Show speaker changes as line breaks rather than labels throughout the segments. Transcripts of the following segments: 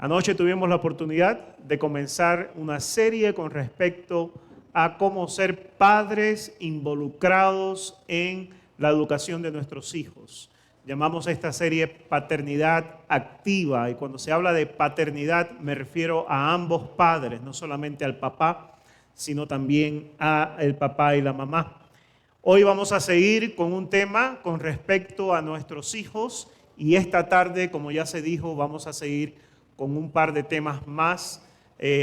Anoche tuvimos la oportunidad de comenzar una serie con respecto a cómo ser padres involucrados en la educación de nuestros hijos. Llamamos a esta serie Paternidad Activa, y cuando se habla de paternidad me refiero a ambos padres, no solamente al papá, sino también al papá y la mamá. Hoy vamos a seguir con un tema con respecto a nuestros hijos, y esta tarde, como ya se dijo, vamos a seguir con un par de temas más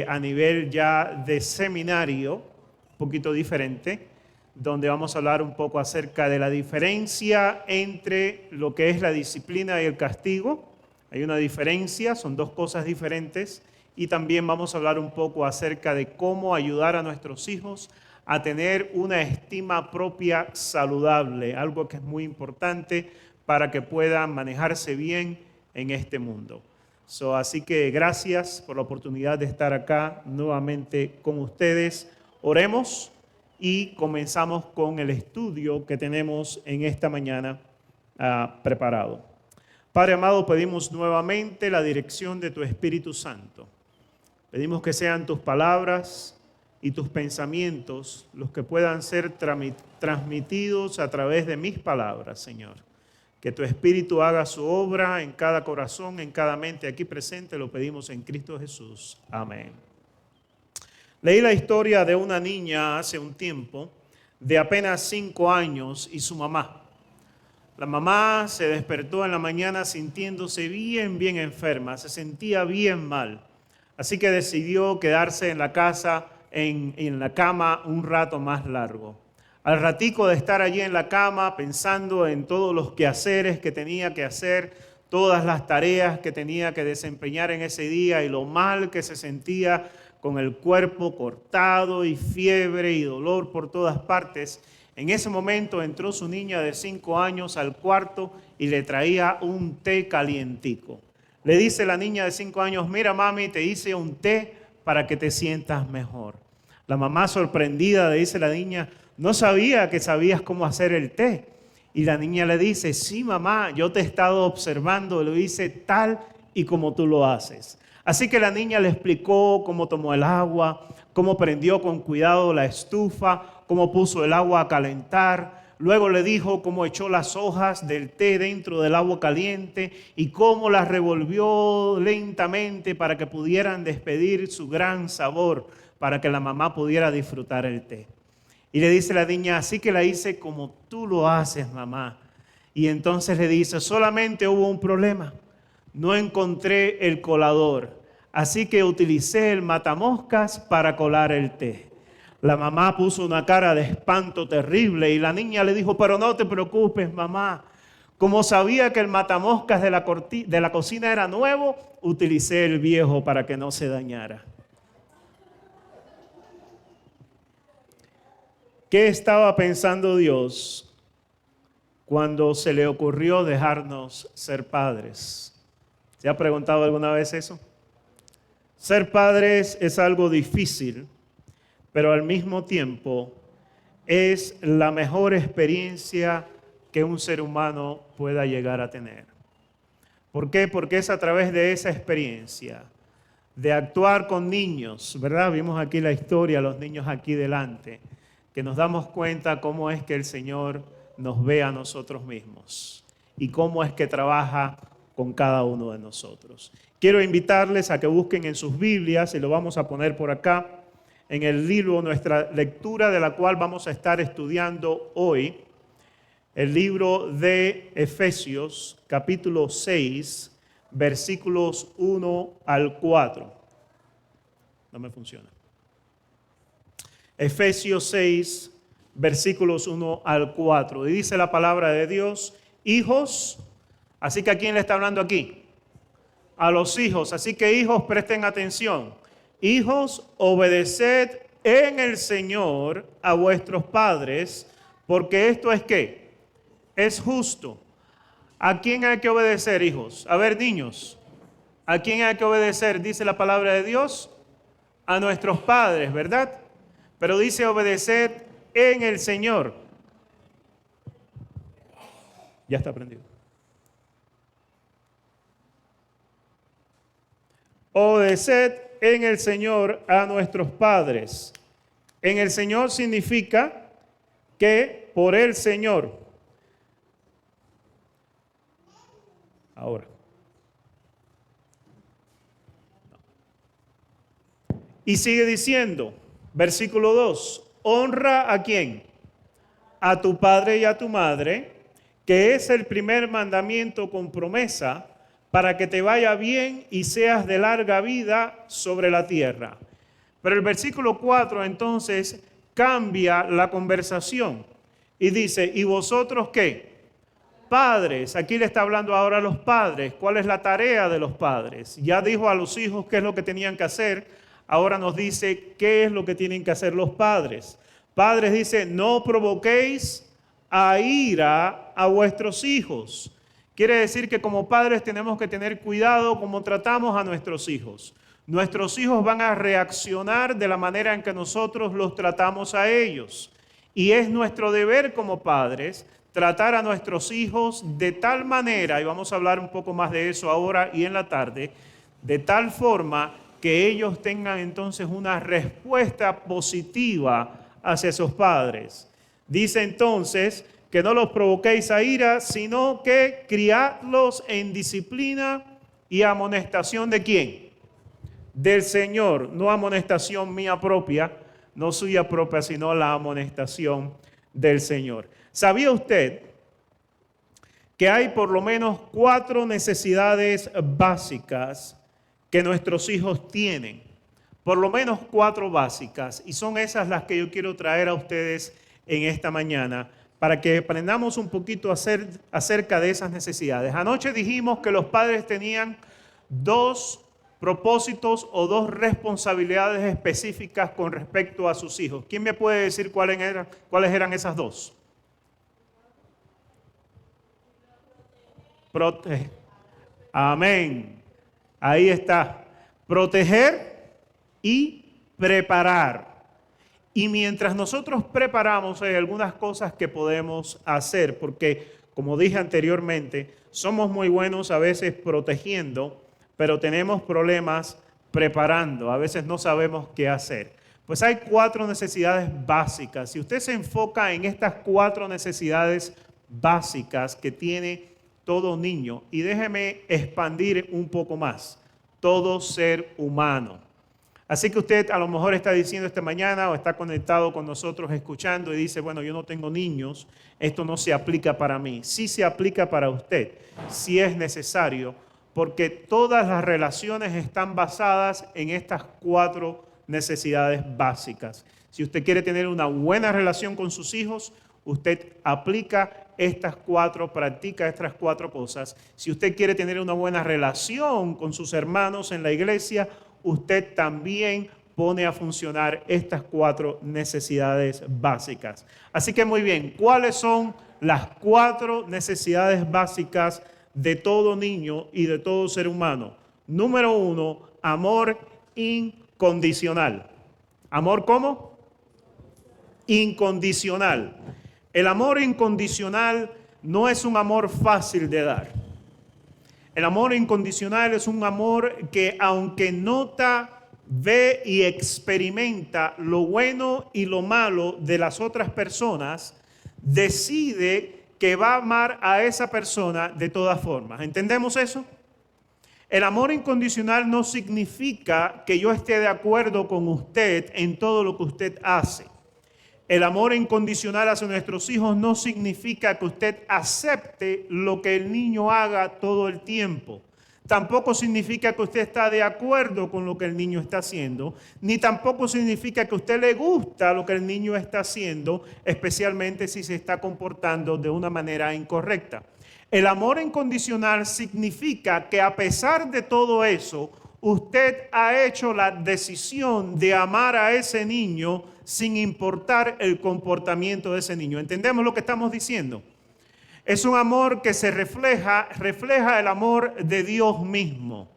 a nivel ya de seminario, un poquito diferente, donde vamos a hablar un poco acerca de la diferencia entre lo que es la disciplina y el castigo. Hay una diferencia, son dos cosas diferentes, y también vamos a hablar un poco acerca de cómo ayudar a nuestros hijos a tener una estima propia saludable, algo que es muy importante para que puedan manejarse bien en este mundo. Así que gracias por la oportunidad de estar acá nuevamente con ustedes. Oremos y comenzamos con el estudio que tenemos en esta mañana preparado. Padre amado, pedimos nuevamente la dirección de tu Espíritu Santo. Pedimos que sean tus palabras y tus pensamientos los que puedan ser transmitidos a través de mis palabras, Señor. Que tu Espíritu haga su obra en cada corazón, en cada mente aquí presente, lo pedimos en Cristo Jesús. Amén. Leí la historia de una niña hace un tiempo, de apenas 5 años, y su mamá. La mamá se despertó en la mañana sintiéndose bien enferma, se sentía bien mal. Así que decidió quedarse en la casa, en la cama, un rato más largo. Al ratico de estar allí en la cama pensando en todos los quehaceres que tenía que hacer, todas las tareas que tenía que desempeñar en ese día y lo mal que se sentía con el cuerpo cortado y fiebre y dolor por todas partes, en ese momento entró su niña de 5 años al cuarto y le traía un té calientico. Le dice la niña de 5 años, mira mami, te hice un té para que te sientas mejor. La mamá sorprendida le dice a la niña, no sabía que sabías cómo hacer el té. Y la niña le dice, sí mamá, yo te he estado observando, lo hice tal y como tú lo haces. Así que la niña le explicó cómo tomó el agua, cómo prendió con cuidado la estufa, cómo puso el agua a calentar. Luego le dijo cómo echó las hojas del té dentro del agua caliente y cómo las revolvió lentamente para que pudieran despedir su gran sabor, para que la mamá pudiera disfrutar el té. Y le dice la niña, así que la hice como tú lo haces, mamá. Y entonces le dice, solamente hubo un problema. No encontré el colador, así que utilicé el matamoscas para colar el té. La mamá puso una cara de espanto terrible y la niña le dijo, pero no te preocupes, mamá. Como sabía que el matamoscas de la cocina era nuevo, utilicé el viejo para que no se dañara. ¿Qué estaba pensando Dios cuando se le ocurrió dejarnos ser padres? ¿Se ha preguntado alguna vez eso? Ser padres es algo difícil, pero al mismo tiempo es la mejor experiencia que un ser humano pueda llegar a tener. ¿Por qué? Porque es a través de esa experiencia, de actuar con niños, ¿verdad? Vimos aquí la historia, los niños aquí delante, que nos damos cuenta cómo es que el Señor nos ve a nosotros mismos y cómo es que trabaja con cada uno de nosotros. Quiero invitarles a que busquen en sus Biblias, y lo vamos a poner por acá, en el libro, nuestra lectura de la cual vamos a estar estudiando hoy, el libro de Efesios, capítulo 6, versículos 1 al 4. No me funciona. Efesios 6, versículos 1 al 4. Y dice la palabra de Dios, hijos, así que ¿a quién le está hablando aquí? A los hijos. Así que hijos, presten atención. Hijos, obedeced en el Señor a vuestros padres, porque esto es ¿qué? Es justo. ¿A quién hay que obedecer, hijos? A ver, niños, ¿a quién hay que obedecer? Dice la palabra de Dios, a nuestros padres, ¿verdad? Pero dice obedeced en el Señor. Ya está prendido. Obedeced en el Señor a nuestros padres. En el Señor significa que por el Señor. Ahora. Y sigue diciendo, versículo 2, honra ¿a quién? A tu padre y a tu madre, que es el primer mandamiento con promesa, para que te vaya bien y seas de larga vida sobre la tierra. Pero el versículo 4 entonces cambia la conversación y dice, ¿y vosotros qué? Padres, aquí le está hablando ahora a los padres. ¿Cuál es la tarea de los padres? Ya dijo a los hijos qué es lo que tenían que hacer. Ahora nos dice qué es lo que tienen que hacer los padres. Padres dice, no provoquéis a ira a vuestros hijos. Quiere decir que como padres tenemos que tener cuidado cómo tratamos a nuestros hijos. Nuestros hijos van a reaccionar de la manera en que nosotros los tratamos a ellos. Y es nuestro deber como padres tratar a nuestros hijos de tal manera, y vamos a hablar un poco más de eso ahora y en la tarde, de tal forma que ellos tengan entonces una respuesta positiva hacia sus padres. Dice entonces que no los provoquéis a ira, sino que criadlos en disciplina y amonestación ¿de quién? Del Señor, no amonestación mía propia, no suya propia, sino la amonestación del Señor. ¿Sabía usted que hay por lo menos 4 necesidades básicas que nuestros hijos tienen? Por lo menos 4 básicas, y son esas las que yo quiero traer a ustedes en esta mañana para que aprendamos un poquito acerca de esas necesidades. Anoche dijimos que los padres tenían 2 propósitos o 2 responsabilidades específicas con respecto a sus hijos. ¿Quién me puede decir cuáles eran esas 2? Amén. Ahí está. Proteger y preparar. Y mientras nosotros preparamos, hay algunas cosas que podemos hacer, porque como dije anteriormente, somos muy buenos a veces protegiendo, pero tenemos problemas preparando. A veces no sabemos qué hacer. Pues hay 4 necesidades básicas. Si usted se enfoca en estas 4 necesidades básicas que tiene todo niño, y déjeme expandir un poco más, todo ser humano. Así que usted a lo mejor está diciendo esta mañana o está conectado con nosotros escuchando y dice, bueno, yo no tengo niños, esto no se aplica para mí. Sí se aplica para usted, si es necesario, porque todas las relaciones están basadas en estas 4 necesidades básicas. Si usted quiere tener una buena relación con sus hijos, usted aplica practica estas 4 cosas. Si usted quiere tener una buena relación con sus hermanos en la iglesia, usted también pone a funcionar estas 4 necesidades básicas. Así que muy bien, ¿cuáles son las 4 necesidades básicas de todo niño y de todo ser humano? Número 1, amor incondicional. ¿Amor cómo? Incondicional. El amor incondicional no es un amor fácil de dar. El amor incondicional es un amor que aunque nota, ve y experimenta lo bueno y lo malo de las otras personas, decide que va a amar a esa persona de todas formas. ¿Entendemos eso? El amor incondicional no significa que yo esté de acuerdo con usted en todo lo que usted hace. El amor incondicional hacia nuestros hijos no significa que usted acepte lo que el niño haga todo el tiempo. Tampoco significa que usted está de acuerdo con lo que el niño está haciendo, ni tampoco significa que a usted le gusta lo que el niño está haciendo, especialmente si se está comportando de una manera incorrecta. El amor incondicional significa que a pesar de todo eso, usted ha hecho la decisión de amar a ese niño sin importar el comportamiento de ese niño. ¿Entendemos lo que estamos diciendo? Es un amor que se refleja el amor de Dios mismo.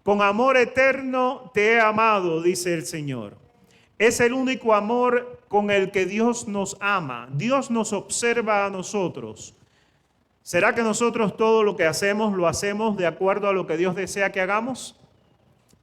Con amor eterno te he amado, dice el Señor. Es el único amor con el que Dios nos ama. Dios nos observa a nosotros. ¿Será que nosotros todo lo que hacemos lo hacemos de acuerdo a lo que Dios desea que hagamos?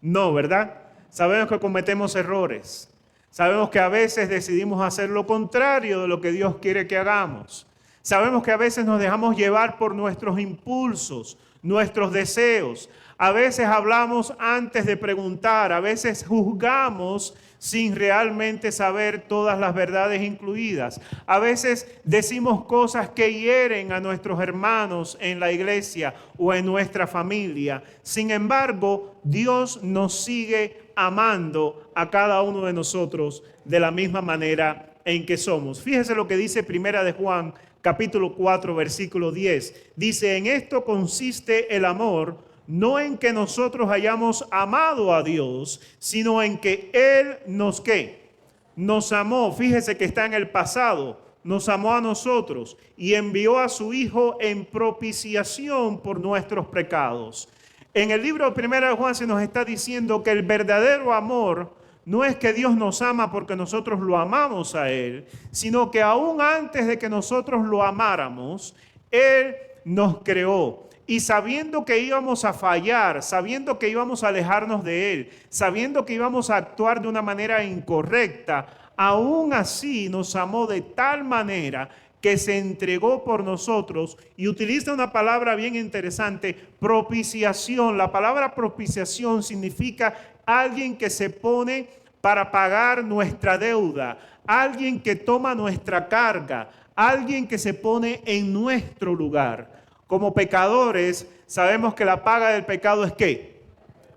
No, ¿verdad? Sabemos que cometemos errores. Sabemos que a veces decidimos hacer lo contrario de lo que Dios quiere que hagamos. Sabemos que a veces nos dejamos llevar por nuestros impulsos, nuestros deseos. A veces hablamos antes de preguntar, a veces juzgamos sin realmente saber todas las verdades incluidas. A veces decimos cosas que hieren a nuestros hermanos en la iglesia o en nuestra familia. Sin embargo, Dios nos sigue amando a cada uno de nosotros de la misma manera en que somos. Fíjese lo que dice Primera de Juan, capítulo 4, versículo 10. Dice, en esto consiste el amor, no en que nosotros hayamos amado a Dios, sino en que Él nos, ¿qué? Nos amó. Fíjese que está en el pasado. Nos amó a nosotros y envió a su Hijo en propiciación por nuestros pecados. En el libro de Primera de Juan se nos está diciendo que el verdadero amor no es que Dios nos ama porque nosotros lo amamos a Él, sino que aún antes de que nosotros lo amáramos, Él nos creó. Y sabiendo que íbamos a fallar, sabiendo que íbamos a alejarnos de Él, sabiendo que íbamos a actuar de una manera incorrecta, aún así nos amó de tal manera que se entregó por nosotros, y utiliza una palabra bien interesante, propiciación. La palabra propiciación significa alguien que se pone para pagar nuestra deuda, alguien que toma nuestra carga, alguien que se pone en nuestro lugar. Como pecadores, sabemos que la paga del pecado es ¿qué?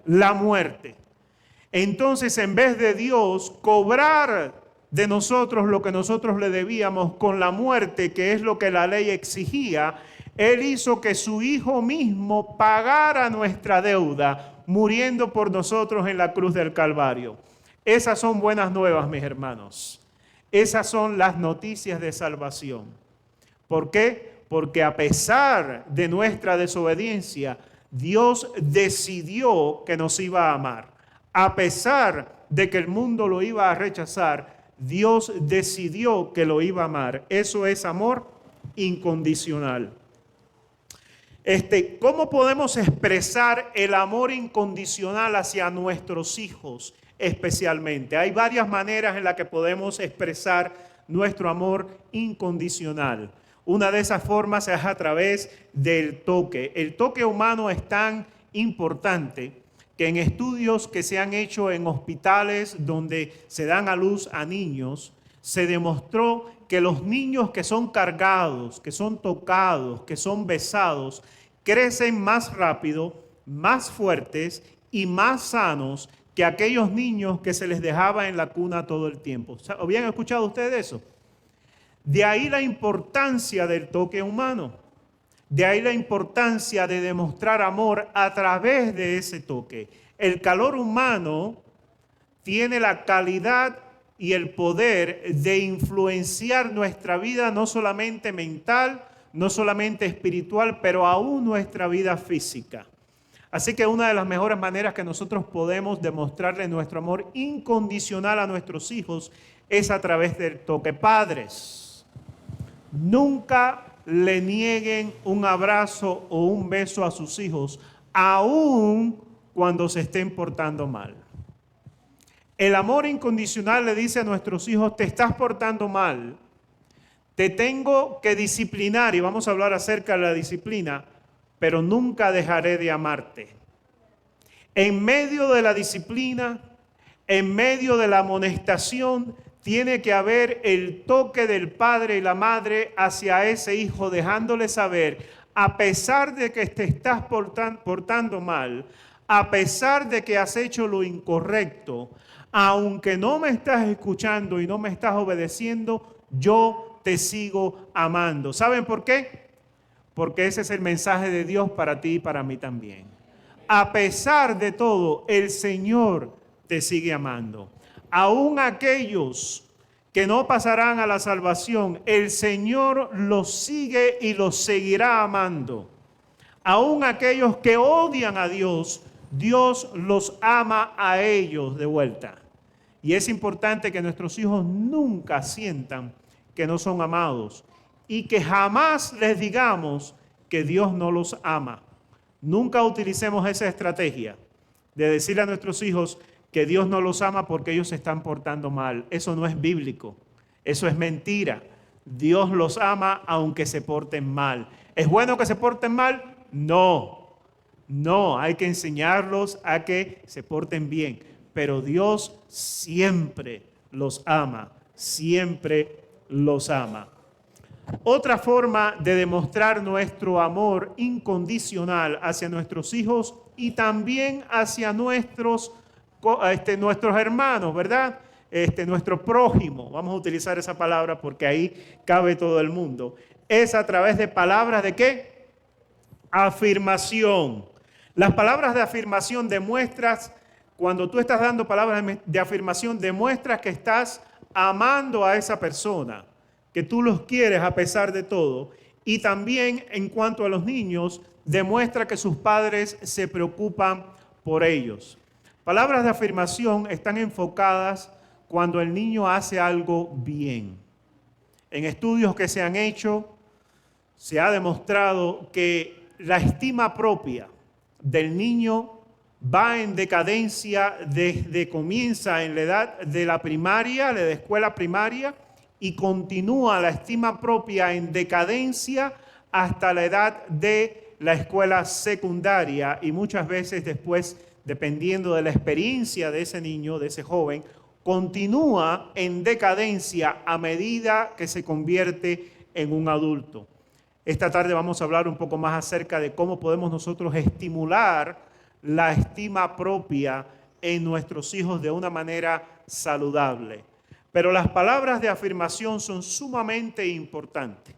La muerte. Entonces, en vez de Dios cobrar de nosotros lo que nosotros le debíamos con la muerte, que es lo que la ley exigía, Él hizo que su Hijo mismo pagara nuestra deuda, muriendo por nosotros en la cruz del Calvario. Esas son buenas nuevas, mis hermanos. Esas son las noticias de salvación. ¿Por qué? Porque a pesar de nuestra desobediencia, Dios decidió que nos iba a amar. A pesar de que el mundo lo iba a rechazar, Dios decidió que lo iba a amar. Eso es amor incondicional. ¿Cómo podemos expresar el amor incondicional hacia nuestros hijos especialmente? Hay varias maneras en las que podemos expresar nuestro amor incondicional. Una de esas formas es a través del toque. El toque humano es tan importante que en estudios que se han hecho en hospitales donde se dan a luz a niños, se demostró que los niños que son cargados, que son tocados, que son besados, crecen más rápido, más fuertes y más sanos que aquellos niños que se les dejaba en la cuna todo el tiempo. ¿Habían escuchado ustedes eso? De ahí la importancia del toque humano. De ahí la importancia de demostrar amor a través de ese toque. El calor humano tiene la calidad y el poder de influenciar nuestra vida, no solamente mental, no solamente espiritual, pero aún nuestra vida física. Así que una de las mejores maneras que nosotros podemos demostrarle nuestro amor incondicional a nuestros hijos es a través del toque. Padres, nunca le nieguen un abrazo o un beso a sus hijos, aun cuando se estén portando mal. El amor incondicional le dice a nuestros hijos, te estás portando mal, te tengo que disciplinar, y vamos a hablar acerca de la disciplina, pero nunca dejaré de amarte. En medio de la disciplina, en medio de la amonestación, tiene que haber el toque del padre y la madre hacia ese hijo, dejándole saber, a pesar de que te estás portando mal, a pesar de que has hecho lo incorrecto, aunque no me estás escuchando y no me estás obedeciendo, yo te sigo amando. ¿Saben por qué? Porque ese es el mensaje de Dios para ti y para mí también. A pesar de todo, el Señor te sigue amando. Aún aquellos que no pasarán a la salvación, el Señor los sigue y los seguirá amando. Aún aquellos que odian a Dios, Dios los ama a ellos de vuelta. Y es importante que nuestros hijos nunca sientan que no son amados y que jamás les digamos que Dios no los ama. Nunca utilicemos esa estrategia. de decirle a nuestros hijos que Dios no los ama porque ellos se están portando mal. Eso no es bíblico, eso es mentira. Dios los ama aunque se porten mal. ¿Es bueno que se porten mal? No, no, hay que enseñarlos a que se porten bien. Pero Dios siempre los ama, siempre los ama. Otra forma de demostrar nuestro amor incondicional hacia nuestros hijos y también hacia nuestros hermanos, ¿verdad? Nuestro prójimo, vamos a utilizar esa palabra porque ahí cabe todo el mundo, es a través de palabras ¿de qué? Afirmación. Las palabras de afirmación demuestras, cuando tú estás dando palabras de afirmación, demuestras que estás amando a esa persona, que tú los quieres a pesar de todo. Y también en cuanto a los niños, demuestra que sus padres se preocupan por ellos. Palabras de afirmación están enfocadas cuando el niño hace algo bien. En estudios que se han hecho, se ha demostrado que la estima propia del niño va en decadencia desde comienza en la edad de la primaria, de la escuela primaria, y continúa la estima propia en decadencia hasta la edad de la escuela secundaria y muchas veces después, dependiendo de la experiencia de ese niño, de ese joven, continúa en decadencia a medida que se convierte en un adulto. Esta tarde vamos a hablar un poco más acerca de cómo podemos nosotros estimular la estima propia en nuestros hijos de una manera saludable. Pero las palabras de afirmación son sumamente importantes.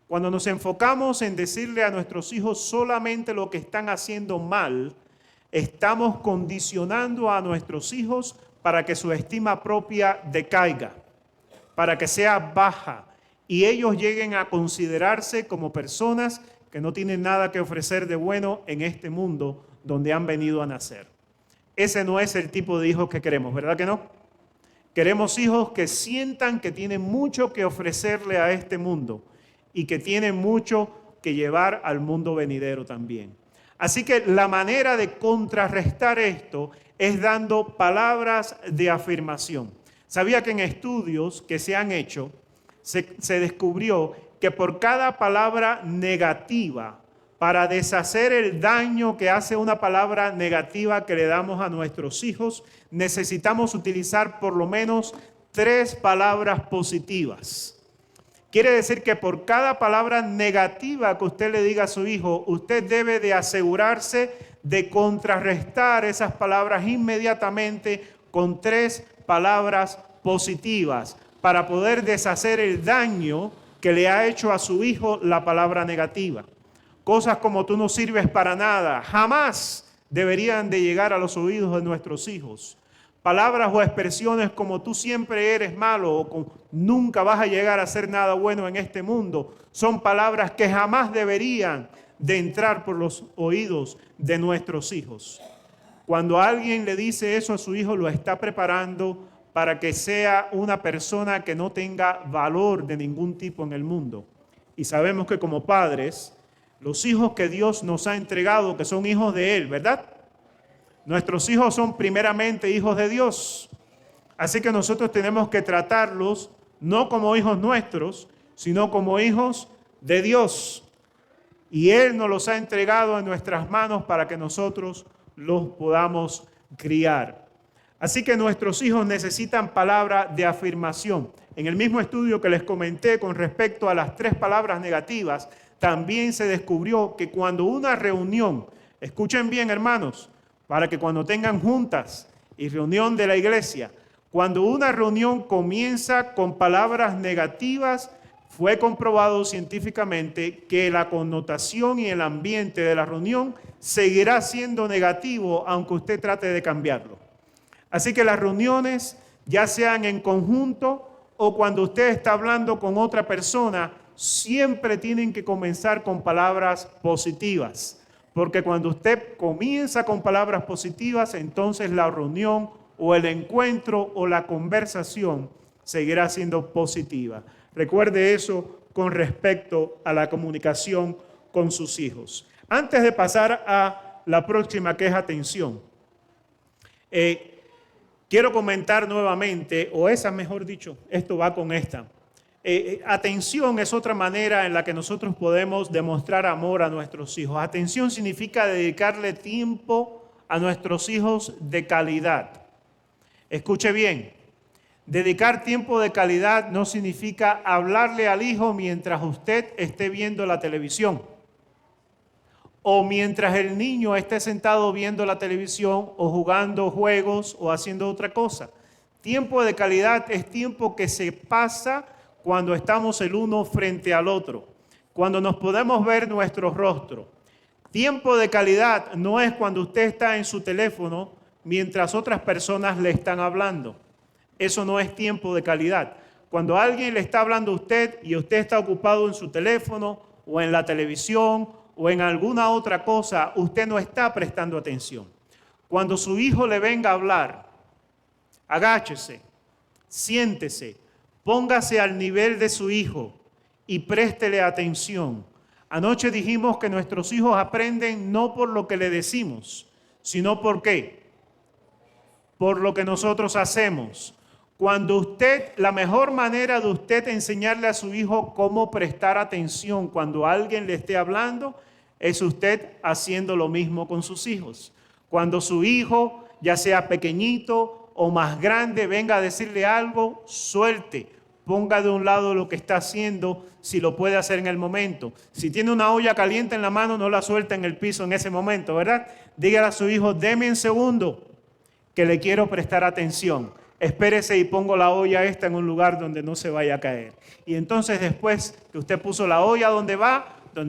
Cuando nos enfocamos en decirle a nuestros hijos solamente lo que están haciendo mal, estamos condicionando a nuestros hijos para que su estima propia decaiga, para que sea baja y ellos lleguen a considerarse como personas que no tienen nada que ofrecer de bueno en este mundo donde han venido a nacer. Ese no es el tipo de hijos que queremos, ¿verdad que no? Queremos hijos que sientan que tienen mucho que ofrecerle a este mundo y que tienen mucho que llevar al mundo venidero también. Así que la manera de contrarrestar esto es dando palabras de afirmación. Sabía que en estudios que se han hecho, se descubrió que por cada palabra negativa, para deshacer el daño que hace una palabra negativa que le damos a nuestros hijos, necesitamos utilizar por lo menos 3 palabras positivas. Quiere decir que por cada palabra negativa que usted le diga a su hijo, usted debe de asegurarse de contrarrestar esas palabras inmediatamente con 3 palabras positivas para poder deshacer el daño que le ha hecho a su hijo la palabra negativa. Cosas como tú no sirves para nada, jamás deberían de llegar a los oídos de nuestros hijos. Palabras o expresiones como tú siempre eres malo o nunca vas a llegar a hacer nada bueno en este mundo, son palabras que jamás deberían de entrar por los oídos de nuestros hijos. Cuando alguien le dice eso a su hijo, lo está preparando para que sea una persona que no tenga valor de ningún tipo en el mundo. Y sabemos que como padres, los hijos que Dios nos ha entregado, que son hijos de Él, ¿verdad? Nuestros hijos son primeramente hijos de Dios. Así que nosotros tenemos que tratarlos no como hijos nuestros, sino como hijos de Dios. Y Él nos los ha entregado en nuestras manos para que nosotros los podamos criar. Así que nuestros hijos necesitan palabra de afirmación. En el mismo estudio que les comenté con respecto a las 3 palabras negativas, también se descubrió que cuando una reunión, escuchen bien hermanos, para que cuando tengan juntas y reunión de la iglesia, cuando una reunión comienza con palabras negativas, fue comprobado científicamente que la connotación y el ambiente de la reunión seguirá siendo negativo aunque usted trate de cambiarlo. Así que las reuniones, ya sean en conjunto o cuando usted está hablando con otra persona, siempre tienen que comenzar con palabras positivas. Porque cuando usted comienza con palabras positivas, entonces la reunión o el encuentro o la conversación seguirá siendo positiva. Recuerde eso con respecto a la comunicación con sus hijos. Antes de pasar a la próxima, que es atención, Quiero comentar nuevamente, o esa mejor dicho, esto va con esta. Atención es otra manera en la que nosotros podemos demostrar amor a nuestros hijos. Atención significa dedicarle tiempo a nuestros hijos de calidad. Escuche bien, dedicar tiempo de calidad no significa hablarle al hijo mientras usted esté viendo la televisión o mientras el niño esté sentado viendo la televisión o jugando juegos o haciendo otra cosa. Tiempo de calidad es tiempo que se pasa cuando estamos el uno frente al otro, cuando nos podemos ver nuestro rostro. Tiempo de calidad no es cuando usted está en su teléfono mientras otras personas le están hablando. Eso no es tiempo de calidad. Cuando alguien le está hablando a usted y usted está ocupado en su teléfono o en la televisión o en alguna otra cosa, usted no está prestando atención. Cuando su hijo le venga a hablar, agáchese, siéntese, póngase al nivel de su hijo y préstele atención. Anoche dijimos que nuestros hijos aprenden no por lo que le decimos, sino por qué, por lo que nosotros hacemos. La mejor manera de usted enseñarle a su hijo cómo prestar atención cuando alguien le esté hablando, es usted haciendo lo mismo con sus hijos. Cuando su hijo, ya sea pequeñito o más grande, venga a decirle algo, suelte, ponga de un lado lo que está haciendo, si lo puede hacer en el momento. Si tiene una olla caliente en la mano, no la suelta en el piso en ese momento, ¿verdad? Dígale a su hijo, deme un segundo, que le quiero prestar atención. Espérese y pongo la olla esta en un lugar donde no se vaya a caer. Y entonces después que usted puso la olla donde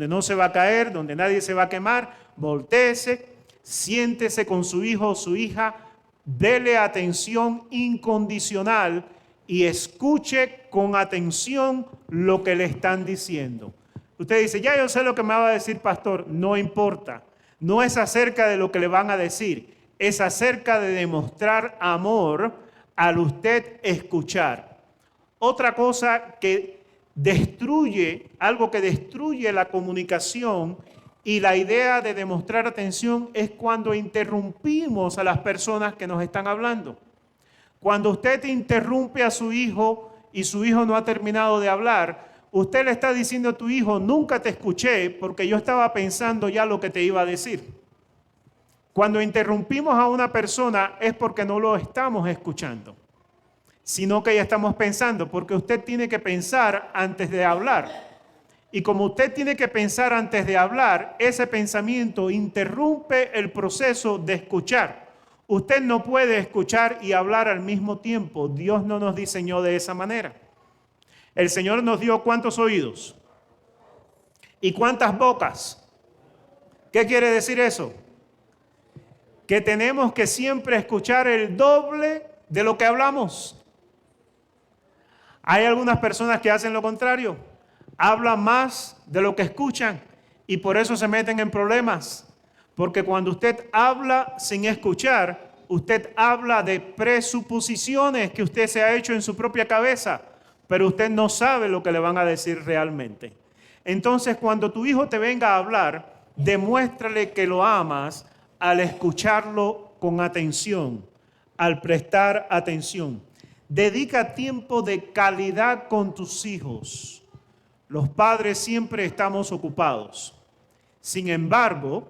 no se va a caer, donde nadie se va a quemar, voltéese, siéntese con su hijo o su hija, dele atención incondicional y escuche con atención lo que le están diciendo. Usted dice, ya yo sé lo que me va a decir, pastor. No importa. No es acerca de lo que le van a decir. Es acerca de demostrar amor al usted escuchar. Otra cosa que algo que destruye la comunicación y la idea de demostrar atención es cuando interrumpimos a las personas que nos están hablando. Cuando usted interrumpe a su hijo y su hijo no ha terminado de hablar, usted le está diciendo a tu hijo, nunca te escuché porque yo estaba pensando ya lo que te iba a decir. Cuando interrumpimos a una persona es porque no lo estamos escuchando, sino que ya estamos pensando, porque usted tiene que pensar antes de hablar. Y como usted tiene que pensar antes de hablar, ese pensamiento interrumpe el proceso de escuchar. Usted no puede escuchar y hablar al mismo tiempo. Dios no nos diseñó de esa manera. El Señor nos dio ¿cuántos oídos? ¿Y cuántas bocas? ¿Qué quiere decir eso? Que tenemos que siempre escuchar el doble de lo que hablamos. Hay algunas personas que hacen lo contrario, hablan más de lo que escuchan y por eso se meten en problemas. Porque cuando usted habla sin escuchar, usted habla de presuposiciones que usted se ha hecho en su propia cabeza, pero usted no sabe lo que le van a decir realmente. Entonces, cuando tu hijo te venga a hablar, demuéstrale que lo amas al escucharlo con atención, al prestar atención. Dedica tiempo de calidad con tus hijos. Los padres siempre estamos ocupados. Sin embargo,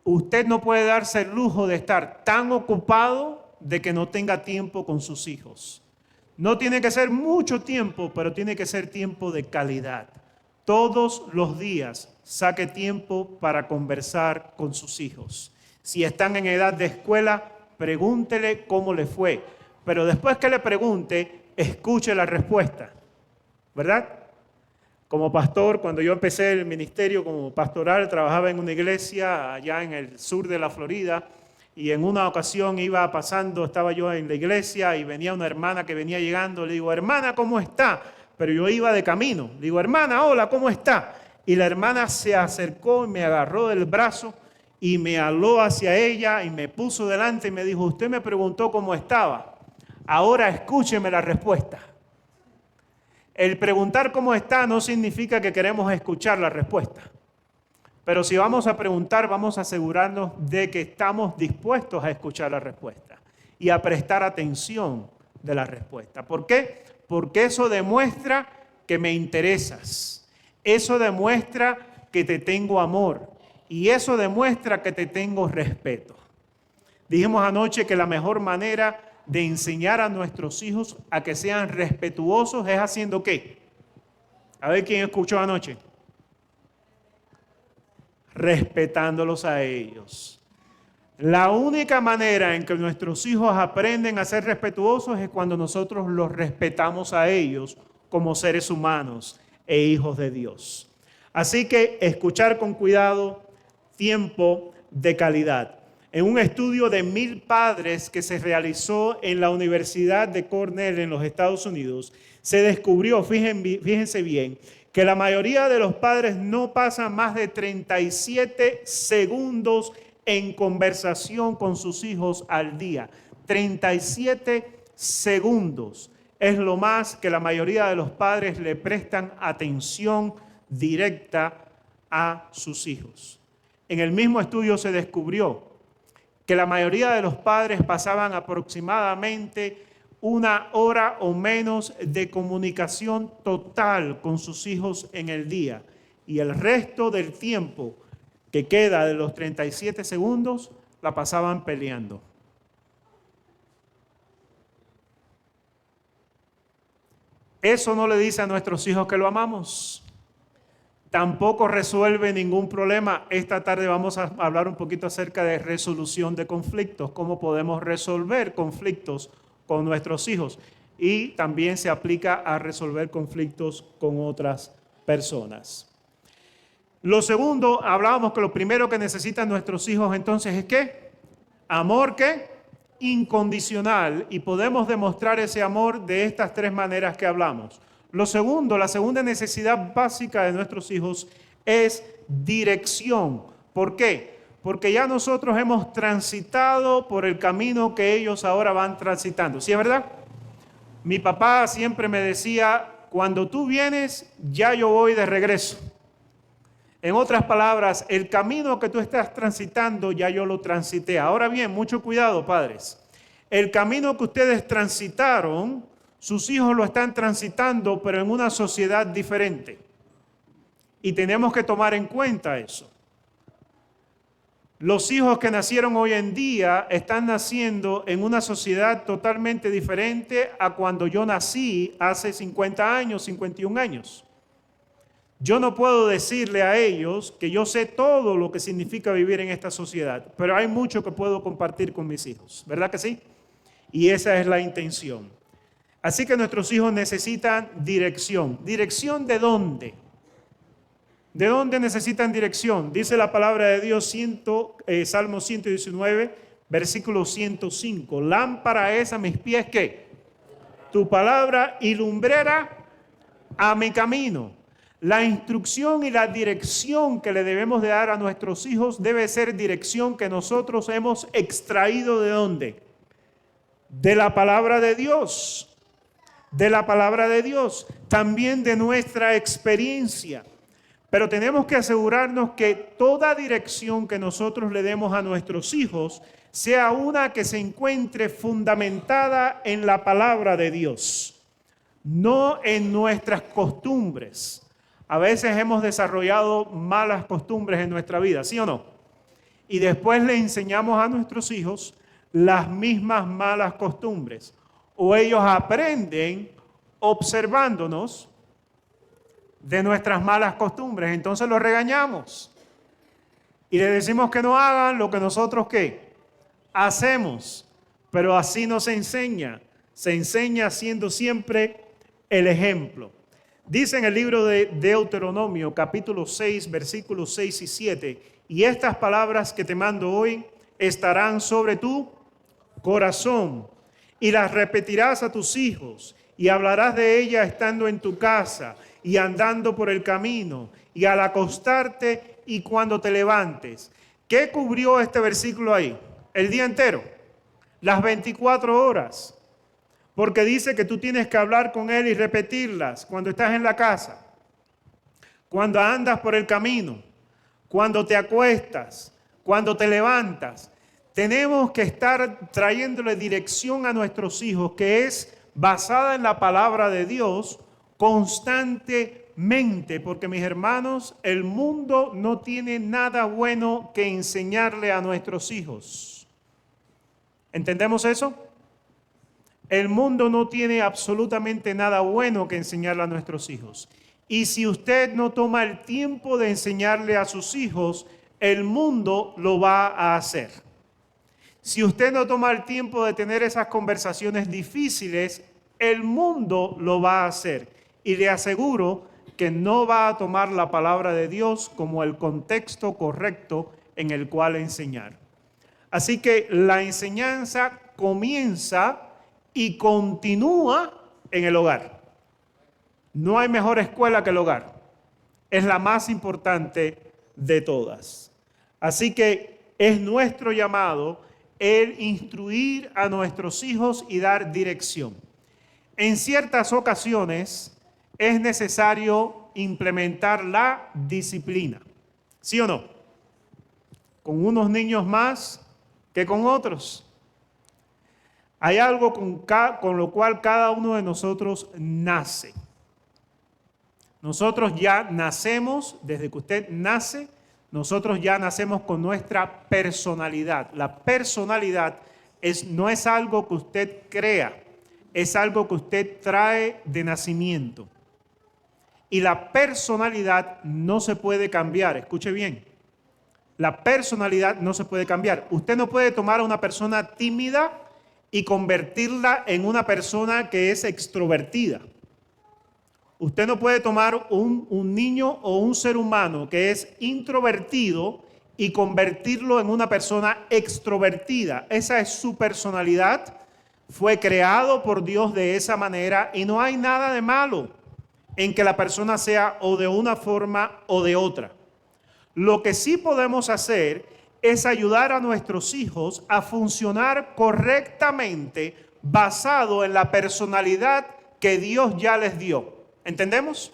usted no puede darse el lujo de estar tan ocupado de que no tenga tiempo con sus hijos. No tiene que ser mucho tiempo, pero tiene que ser tiempo de calidad. Todos los días saque tiempo para conversar con sus hijos. Si están en edad de escuela, pregúntele cómo le fue. Pero después que le pregunte, escuche la respuesta, ¿verdad? Como pastor, cuando yo empecé el ministerio como pastoral, trabajaba en una iglesia allá en el sur de la Florida y en una ocasión iba pasando, estaba yo en la iglesia y venía una hermana que venía llegando, le digo, hermana, ¿cómo está? Pero yo iba de camino, le digo, hermana, hola, ¿cómo está? Y la hermana se acercó y me agarró del brazo y me aló hacia ella y me puso delante y me dijo, usted me preguntó cómo estaba, ahora escúcheme la respuesta. El preguntar cómo está no significa que queremos escuchar la respuesta. Pero si vamos a preguntar, vamos a asegurarnos de que estamos dispuestos a escuchar la respuesta y a prestar atención de la respuesta. ¿Por qué? Porque eso demuestra que me interesas. Eso demuestra que te tengo amor. Y eso demuestra que te tengo respeto. Dijimos anoche que la mejor manera de enseñar a nuestros hijos a que sean respetuosos es haciendo ¿qué? A ver quién escuchó anoche. Respetándolos a ellos. La única manera en que nuestros hijos aprenden a ser respetuosos es cuando nosotros los respetamos a ellos como seres humanos e hijos de Dios. Así que escuchar con cuidado, tiempo de calidad. En un estudio de 1,000 padres que se realizó en la Universidad de Cornell en los Estados Unidos, se descubrió, fíjense bien, que la mayoría de los padres no pasan más de 37 segundos en conversación con sus hijos al día. 37 segundos es lo más que la mayoría de los padres le prestan atención directa a sus hijos. En el mismo estudio se descubrió que la mayoría de los padres pasaban aproximadamente 1 hora o menos de comunicación total con sus hijos en el día. Y el resto del tiempo que queda de los 37 segundos la pasaban peleando. Eso no le dice a nuestros hijos que lo amamos. Tampoco resuelve ningún problema. Esta tarde vamos a hablar un poquito acerca de resolución de conflictos, cómo podemos resolver conflictos con nuestros hijos. Y también se aplica a resolver conflictos con otras personas. Lo segundo, hablábamos que lo primero que necesitan nuestros hijos entonces es ¿qué? Amor, ¿qué? Incondicional. Y podemos demostrar ese amor de estas 3 maneras que hablamos. Lo segundo, la segunda necesidad básica de nuestros hijos es dirección. ¿Por qué? Porque ya nosotros hemos transitado por el camino que ellos ahora van transitando. ¿Sí es verdad? Mi papá siempre me decía, cuando tú vienes, ya yo voy de regreso. En otras palabras, el camino que tú estás transitando, ya yo lo transité. Ahora bien, mucho cuidado, padres. El camino que ustedes transitaron, sus hijos lo están transitando, pero en una sociedad diferente. Y tenemos que tomar en cuenta eso. Los hijos que nacieron hoy en día están naciendo en una sociedad totalmente diferente a cuando yo nací hace 50 años, 51 años. Yo no puedo decirle a ellos que yo sé todo lo que significa vivir en esta sociedad, pero hay mucho que puedo compartir con mis hijos, ¿verdad que sí? Y esa es la intención. Así que nuestros hijos necesitan dirección. ¿Dirección de dónde? ¿De dónde necesitan dirección? Dice la palabra de Dios, Salmo 119, versículo 105. Lámpara es a mis pies, ¿qué? Tu palabra y lumbrera a mi camino. La instrucción y la dirección que le debemos de dar a nuestros hijos debe ser dirección que nosotros hemos extraído ¿de dónde? De la palabra de Dios. De la palabra de Dios, también de nuestra experiencia. Pero tenemos que asegurarnos que toda dirección que nosotros le demos a nuestros hijos sea una que se encuentre fundamentada en la palabra de Dios, no en nuestras costumbres. A veces hemos desarrollado malas costumbres en nuestra vida, ¿sí o no? Y después le enseñamos a nuestros hijos las mismas malas costumbres. O ellos aprenden observándonos de nuestras malas costumbres. Entonces los regañamos y le decimos que no hagan lo que nosotros ¿qué? Hacemos. Pero así no se enseña. Se enseña siendo siempre el ejemplo. Dice en el libro de Deuteronomio, capítulo 6, versículos 6 y 7, y estas palabras que te mando hoy estarán sobre tu corazón, y las repetirás a tus hijos, y hablarás de ellas estando en tu casa, y andando por el camino, y al acostarte, y cuando te levantes. ¿Qué cubrió este versículo ahí? El día entero, las 24 horas. Porque dice que tú tienes que hablar con él y repetirlas cuando estás en la casa, cuando andas por el camino, cuando te acuestas, cuando te levantas. Tenemos que estar trayéndole dirección a nuestros hijos, que es basada en la palabra de Dios constantemente, porque mis hermanos, el mundo no tiene nada bueno que enseñarle a nuestros hijos. ¿Entendemos eso? El mundo no tiene absolutamente nada bueno que enseñarle a nuestros hijos. Y si usted no toma el tiempo de enseñarle a sus hijos, el mundo lo va a hacer. Si usted no toma el tiempo de tener esas conversaciones difíciles, el mundo lo va a hacer. Y le aseguro que no va a tomar la palabra de Dios como el contexto correcto en el cual enseñar. Así que la enseñanza comienza y continúa en el hogar. No hay mejor escuela que el hogar. Es la más importante de todas. Así que es nuestro llamado el instruir a nuestros hijos y dar dirección. En ciertas ocasiones es necesario implementar la disciplina. ¿Sí o no? Con unos niños más que con otros. Hay algo con lo cual cada uno de nosotros nace. Nosotros ya nacemos, desde que usted nace, nosotros ya nacemos con nuestra personalidad. La personalidad no es algo que usted crea, es algo que usted trae de nacimiento. Y la personalidad no se puede cambiar, escuche bien. La personalidad no se puede cambiar. Usted no puede tomar a una persona tímida y convertirla en una persona que es extrovertida. Usted no puede tomar un niño o un ser humano que es introvertido y convertirlo en una persona extrovertida. Esa es su personalidad. Fue creado por Dios de esa manera y no hay nada de malo en que la persona sea o de una forma o de otra. Lo que sí podemos hacer es ayudar a nuestros hijos a funcionar correctamente basado en la personalidad que Dios ya les dio. ¿Entendemos?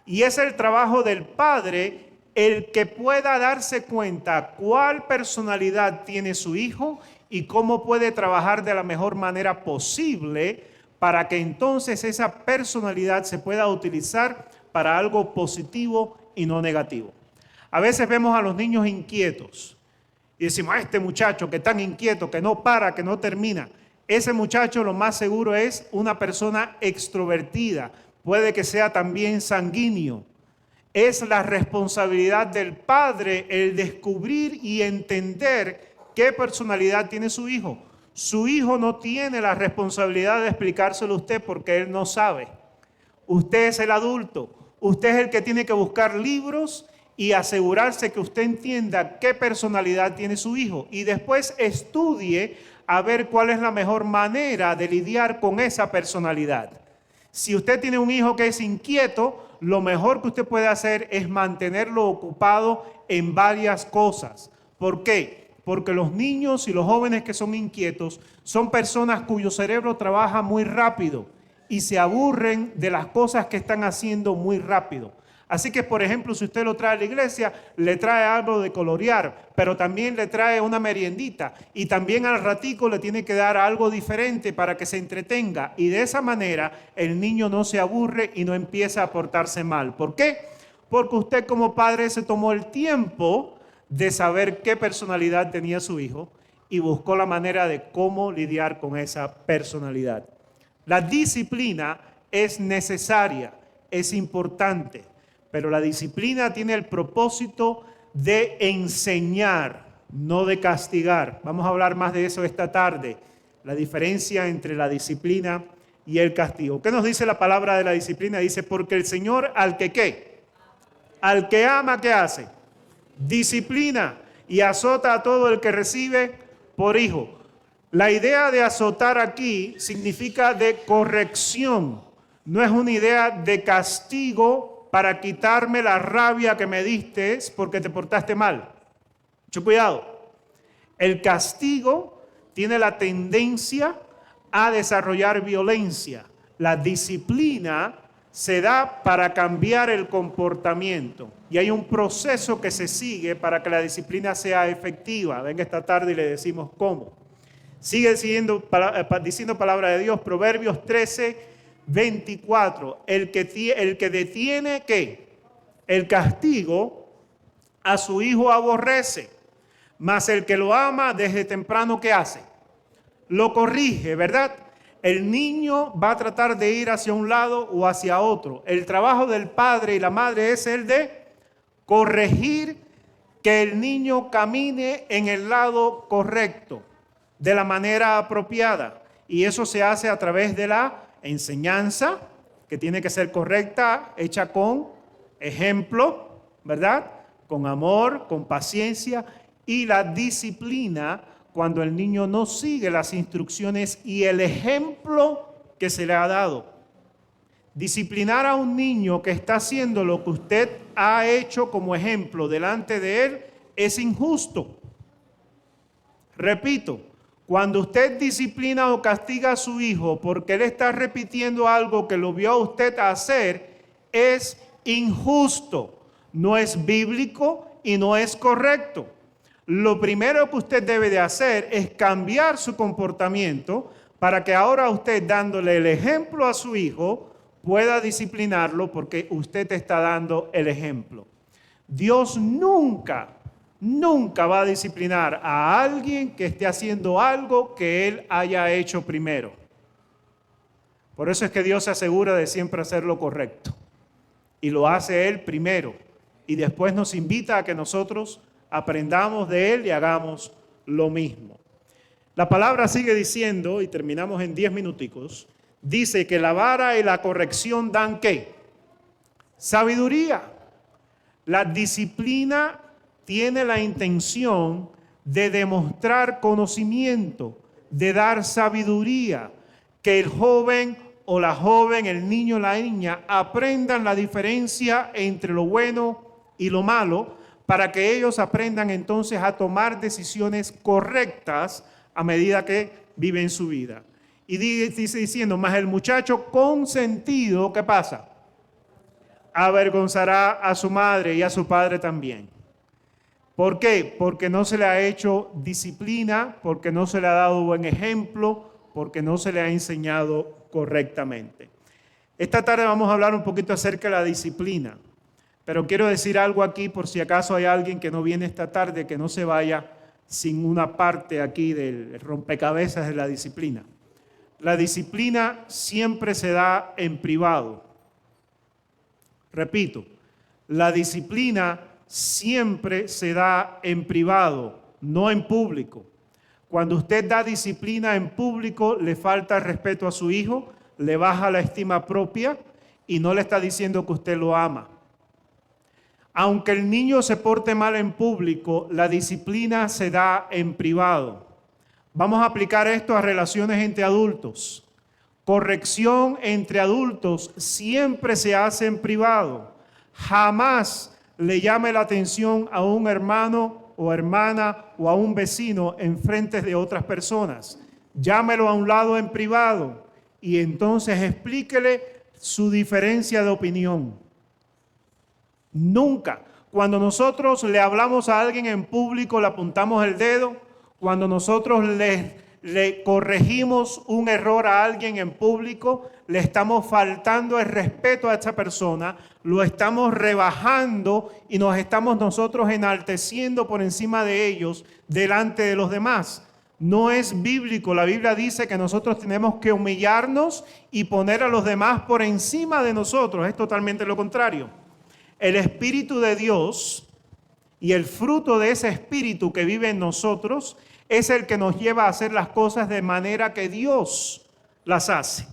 Y es el trabajo del padre el que pueda darse cuenta cuál personalidad tiene su hijo y cómo puede trabajar de la mejor manera posible para que entonces esa personalidad se pueda utilizar para algo positivo y no negativo. A veces vemos a los niños inquietos y decimos, este muchacho que es tan inquieto, que no para, que no termina. Ese muchacho lo más seguro es una persona extrovertida. Puede que sea también sanguíneo. Es la responsabilidad del padre el descubrir y entender qué personalidad tiene su hijo. Su hijo no tiene la responsabilidad de explicárselo a usted porque él no sabe. Usted es el adulto. Usted es el que tiene que buscar libros y asegurarse que usted entienda qué personalidad tiene su hijo. Y después estudie a ver cuál es la mejor manera de lidiar con esa personalidad. Si usted tiene un hijo que es inquieto, lo mejor que usted puede hacer es mantenerlo ocupado en varias cosas. ¿Por qué? Porque los niños y los jóvenes que son inquietos son personas cuyo cerebro trabaja muy rápido y se aburren de las cosas que están haciendo muy rápido. Así que, por ejemplo, si usted lo trae a la iglesia, le trae algo de colorear, pero también le trae una meriendita y también al ratico le tiene que dar algo diferente para que se entretenga. Y de esa manera el niño no se aburre y no empieza a portarse mal. ¿Por qué? Porque usted como padre se tomó el tiempo de saber qué personalidad tenía su hijo y buscó la manera de cómo lidiar con esa personalidad. La disciplina es necesaria, es importante. Pero la disciplina tiene el propósito de enseñar, no de castigar. Vamos a hablar más de eso esta tarde. La diferencia entre la disciplina y el castigo. ¿Qué nos dice la palabra de la disciplina? Dice, porque el Señor al que ¿qué? Al que ama, ¿qué hace? Disciplina y azota a todo el que recibe por hijo. La idea de azotar aquí significa de corrección. No es una idea de castigo para quitarme la rabia que me diste porque te portaste mal. Mucho cuidado. El castigo tiene la tendencia a desarrollar violencia. La disciplina se da para cambiar el comportamiento. Y hay un proceso que se sigue para que la disciplina sea efectiva. Venga esta tarde y le decimos cómo. Sigue diciendo palabra de Dios, Proverbios 13, 24. El que detiene, ¿qué? El castigo a su hijo aborrece, mas el que lo ama desde temprano, ¿qué hace? Lo corrige, ¿verdad? El niño va a tratar de ir hacia un lado o hacia otro. El trabajo del padre y la madre es el de corregir que el niño camine en el lado correcto, de la manera apropiada. Y eso se hace a través de la enseñanza, que tiene que ser correcta, hecha con ejemplo, ¿verdad? Con amor, con paciencia, y la disciplina cuando el niño no sigue las instrucciones y el ejemplo que se le ha dado. Disciplinar a un niño que está haciendo lo que usted ha hecho como ejemplo delante de él es injusto. Repito, cuando usted disciplina o castiga a su hijo porque él está repitiendo algo que lo vio a usted hacer, es injusto, no es bíblico y no es correcto. Lo primero que usted debe de hacer es cambiar su comportamiento para que ahora usted, dándole el ejemplo a su hijo, pueda disciplinarlo porque usted está dando el ejemplo. Dios nunca va a disciplinar a alguien que esté haciendo algo que él haya hecho primero. Por eso es que Dios se asegura de siempre hacer lo correcto. Y lo hace él primero. Y después nos invita a que nosotros aprendamos de él y hagamos lo mismo. La palabra sigue diciendo, y terminamos en 10 minuticos, dice que la vara y la corrección dan ¿qué? Sabiduría. La disciplina tiene la intención de demostrar conocimiento, de dar sabiduría, que el joven o la joven, el niño o la niña aprendan la diferencia entre lo bueno y lo malo, para que ellos aprendan entonces a tomar decisiones correctas a medida que viven su vida. Y dice diciendo, más el muchacho consentido, ¿qué pasa? Avergonzará a su madre y a su padre también. ¿Por qué? Porque no se le ha hecho disciplina, porque no se le ha dado buen ejemplo, porque no se le ha enseñado correctamente. Esta tarde vamos a hablar un poquito acerca de la disciplina. Pero quiero decir algo aquí por si acaso hay alguien que no viene esta tarde, que no se vaya sin una parte aquí del rompecabezas de la disciplina. La disciplina siempre se da en privado. Repito, la disciplina siempre se da en privado, no en público. Cuando usted da disciplina en público, le falta respeto a su hijo, le baja la estima propia y no le está diciendo que usted lo ama. Aunque el niño se porte mal en público, la disciplina se da en privado. Vamos a aplicar esto a relaciones entre adultos. Corrección entre adultos siempre se hace en privado. Jamás le llame la atención a un hermano o hermana o a un vecino en frente de otras personas. Llámelo a un lado en privado y entonces explíquele su diferencia de opinión. Nunca. Cuando nosotros le hablamos a alguien en público, le apuntamos el dedo. Cuando nosotros le corregimos un error a alguien en público, le estamos faltando el respeto a esa persona, lo estamos rebajando y nos estamos nosotros enalteciendo por encima de ellos delante de los demás. No es bíblico. La Biblia dice que nosotros tenemos que humillarnos y poner a los demás por encima de nosotros. Es totalmente lo contrario. El Espíritu de Dios y el fruto de ese Espíritu que vive en nosotros es el que nos lleva a hacer las cosas de manera que Dios las hace.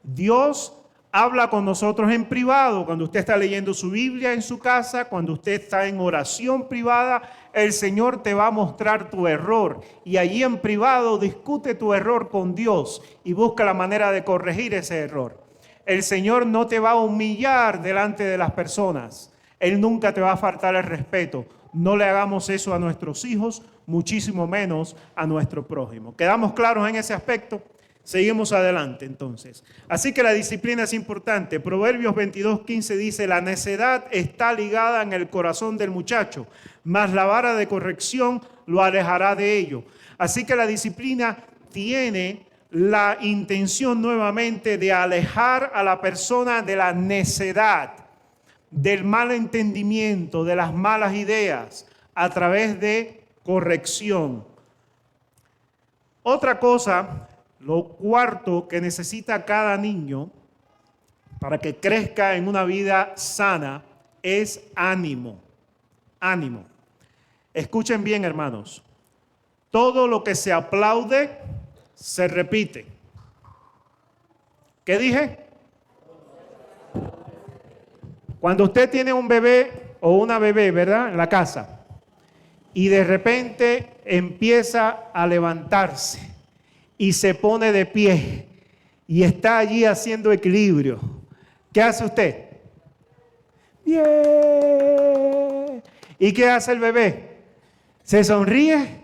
Dios habla con nosotros en privado. Cuando usted está leyendo su Biblia en su casa, cuando usted está en oración privada, el Señor te va a mostrar tu error. Y allí en privado discute tu error con Dios y busca la manera de corregir ese error. El Señor no te va a humillar delante de las personas. Él nunca te va a faltar el respeto. No le hagamos eso a nuestros hijos, muchísimo menos a nuestro prójimo. ¿Quedamos claros en ese aspecto? Seguimos adelante entonces. Así que la disciplina es importante. Proverbios 22:15 dice, la necedad está ligada en el corazón del muchacho, mas la vara de corrección lo alejará de ello. Así que la disciplina tiene la intención nuevamente de alejar a la persona de la necedad, del mal entendimiento, de las malas ideas, a través de corrección. Otra cosa, lo cuarto que necesita cada niño para que crezca en una vida sana es ánimo. Ánimo. Escuchen bien, hermanos. Todo lo que se aplaude se repite. ¿Qué dije? Cuando usted tiene un bebé o una bebé, ¿verdad?, en la casa, y de repente empieza a levantarse y se pone de pie y está allí haciendo equilibrio, ¿qué hace usted? ¡Bien! ¿Y qué hace el bebé? Se sonríe,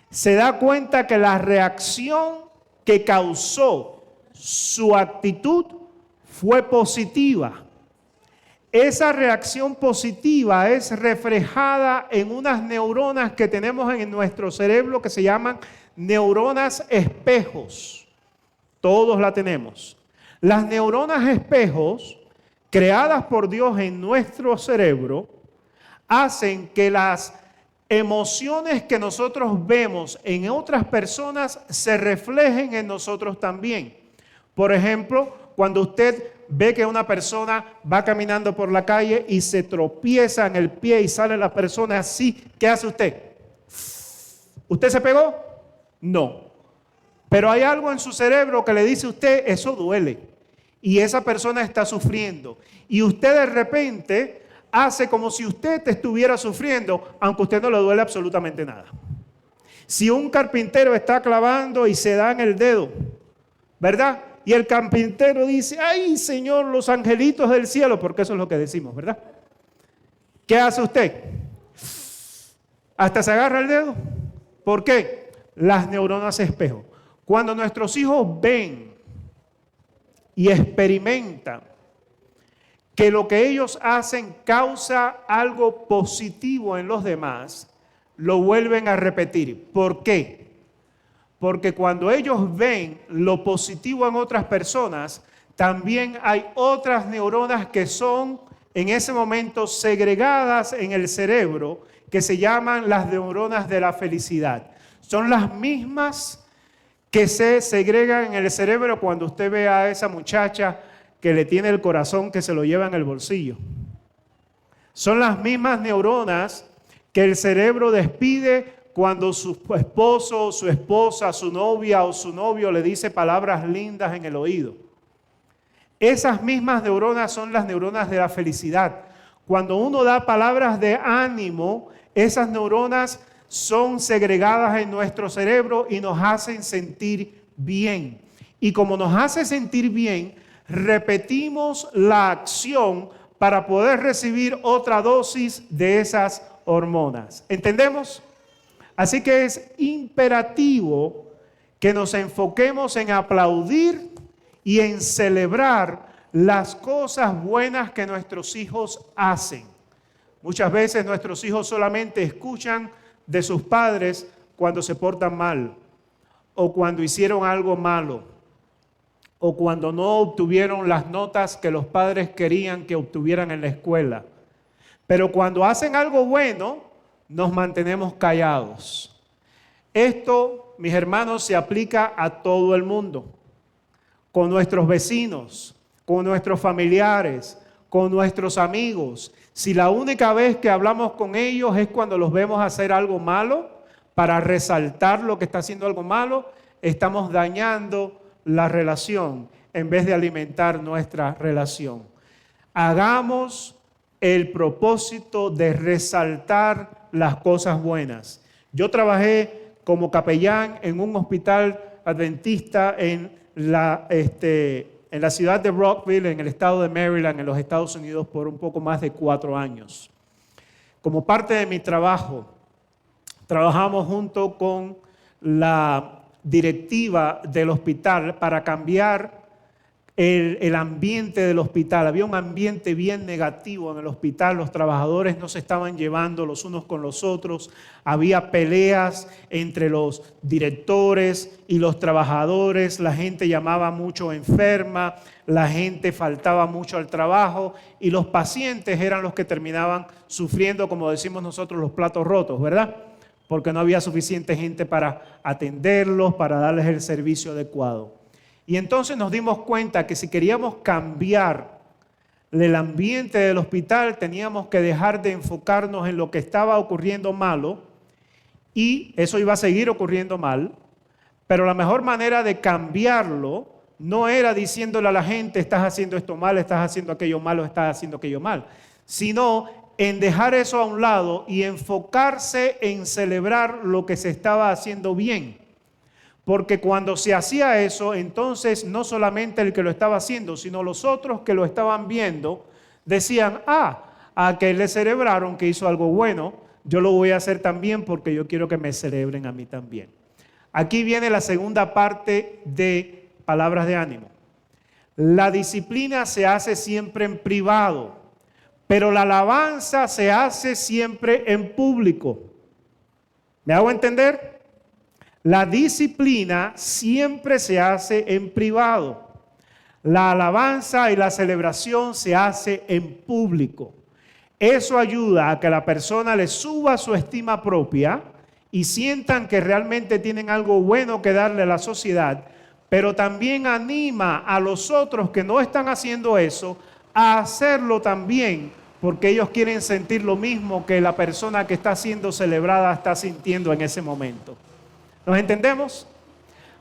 se da cuenta que la reacción que causó su actitud fue positiva. Esa reacción positiva es reflejada en unas neuronas que tenemos en nuestro cerebro que se llaman neuronas espejos. Todos la tenemos. Las neuronas espejos, creadas por Dios en nuestro cerebro, hacen que las emociones que nosotros vemos en otras personas se reflejen en nosotros también. Por ejemplo, cuando usted ve que una persona va caminando por la calle y se tropieza en el pie y sale la persona así, ¿qué hace usted? ¿Usted se pegó? No. Pero hay algo en su cerebro que le dice a usted, eso duele. Y esa persona está sufriendo. Y usted de repente hace como si usted estuviera sufriendo, aunque a usted no le duele absolutamente nada. Si un carpintero está clavando y se da en el dedo, ¿verdad? Y el carpintero dice, ay, Señor, los angelitos del cielo, porque eso es lo que decimos, ¿verdad? ¿Qué hace usted? Hasta se agarra el dedo. ¿Por qué? Las neuronas espejo. Cuando nuestros hijos ven y experimentan que lo que ellos hacen causa algo positivo en los demás, lo vuelven a repetir. ¿Por qué? Porque cuando ellos ven lo positivo en otras personas, también hay otras neuronas que son en ese momento segregadas en el cerebro, que se llaman las neuronas de la felicidad. Son las mismas que se segregan en el cerebro cuando usted ve a esa muchacha que le tiene el corazón que se lo lleva en el bolsillo. Son las mismas neuronas que el cerebro despide cuando su esposo, su esposa, su novia o su novio le dice palabras lindas en el oído. Esas mismas neuronas son las neuronas de la felicidad. Cuando uno da palabras de ánimo, esas neuronas son segregadas en nuestro cerebro y nos hacen sentir bien. Y como nos hace sentir bien, repetimos la acción para poder recibir otra dosis de esas hormonas. ¿Entendemos? Así que es imperativo que nos enfoquemos en aplaudir y en celebrar las cosas buenas que nuestros hijos hacen. Muchas veces nuestros hijos solamente escuchan de sus padres cuando se portan mal, o cuando hicieron algo malo, o cuando no obtuvieron las notas que los padres querían que obtuvieran en la escuela. Pero cuando hacen algo bueno, nos mantenemos callados. Esto, mis hermanos, se aplica a todo el mundo, con nuestros vecinos, con nuestros familiares, con nuestros amigos. Si la única vez que hablamos con ellos es cuando los vemos hacer algo malo, para resaltar lo que está haciendo algo malo, estamos dañando la relación en vez de alimentar nuestra relación. Hagamos el propósito de resaltar las cosas buenas. Yo trabajé como capellán en un hospital adventista en la ciudad de Rockville, en el estado de Maryland, en los Estados Unidos, por un poco más de 4 años. Como parte de mi trabajo, trabajamos junto con la directiva del hospital para cambiar el ambiente del hospital. Había un ambiente bien negativo en el hospital, los trabajadores no se estaban llevando los unos con los otros, había peleas entre los directores y los trabajadores, la gente llamaba mucho enferma, la gente faltaba mucho al trabajo y los pacientes eran los que terminaban sufriendo, como decimos nosotros, los platos rotos, ¿verdad? Porque no había suficiente gente para atenderlos, para darles el servicio adecuado. Y entonces nos dimos cuenta que si queríamos cambiar el ambiente del hospital, teníamos que dejar de enfocarnos en lo que estaba ocurriendo malo, y eso iba a seguir ocurriendo mal, pero la mejor manera de cambiarlo no era diciéndole a la gente, estás haciendo esto mal, estás haciendo aquello malo, estás haciendo aquello mal, sino en dejar eso a un lado y enfocarse en celebrar lo que se estaba haciendo bien. Porque cuando se hacía eso, entonces no solamente el que lo estaba haciendo, sino los otros que lo estaban viendo, decían, a aquel le celebraron que hizo algo bueno, yo lo voy a hacer también porque yo quiero que me celebren a mí también. Aquí viene la segunda parte de palabras de ánimo. La disciplina se hace siempre en privado, pero la alabanza se hace siempre en público. ¿Me hago entender? La disciplina siempre se hace en privado. La alabanza y la celebración se hace en público. Eso ayuda a que la persona le suba su estima propia y sientan que realmente tienen algo bueno que darle a la sociedad, pero también anima a los otros que no están haciendo eso a hacerlo también, porque ellos quieren sentir lo mismo que la persona que está siendo celebrada está sintiendo en ese momento. ¿Nos entendemos?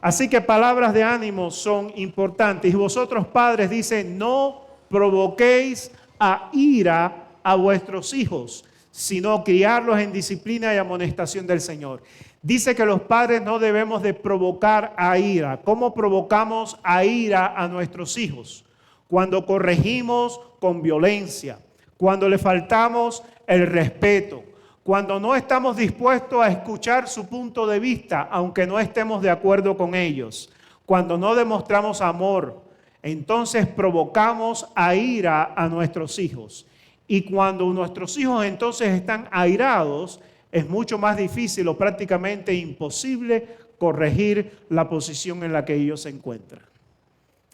Así que palabras de ánimo son importantes. Y vosotros, padres, dice, no provoquéis a ira a vuestros hijos, sino criarlos en disciplina y amonestación del Señor. Dice que los padres no debemos de provocar a ira. ¿Cómo provocamos a ira a nuestros hijos? Cuando corregimos con violencia, cuando le faltamos el respeto, cuando no estamos dispuestos a escuchar su punto de vista, aunque no estemos de acuerdo con ellos, cuando no demostramos amor, entonces provocamos a ira a nuestros hijos. Y cuando nuestros hijos entonces están airados, es mucho más difícil o prácticamente imposible corregir la posición en la que ellos se encuentran.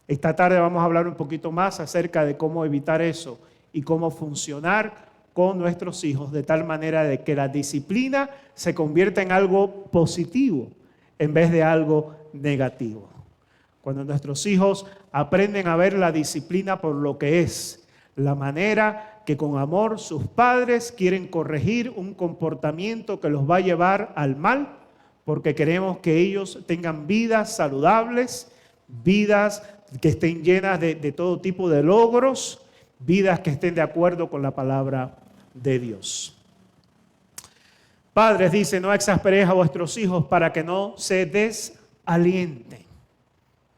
Esta tarde vamos a hablar un poquito más acerca de cómo evitar eso y cómo funcionar con nuestros hijos de tal manera de que la disciplina se convierta en algo positivo en vez de algo negativo. Cuando nuestros hijos aprenden a ver la disciplina por lo que es, la manera que con amor sus padres quieren corregir un comportamiento que los va a llevar al mal, porque queremos que ellos tengan vidas saludables, vidas que estén llenas de todo tipo de logros, vidas que estén de acuerdo con la palabra de Dios. Padres, dice, no exasperéis a vuestros hijos para que no se desalienten.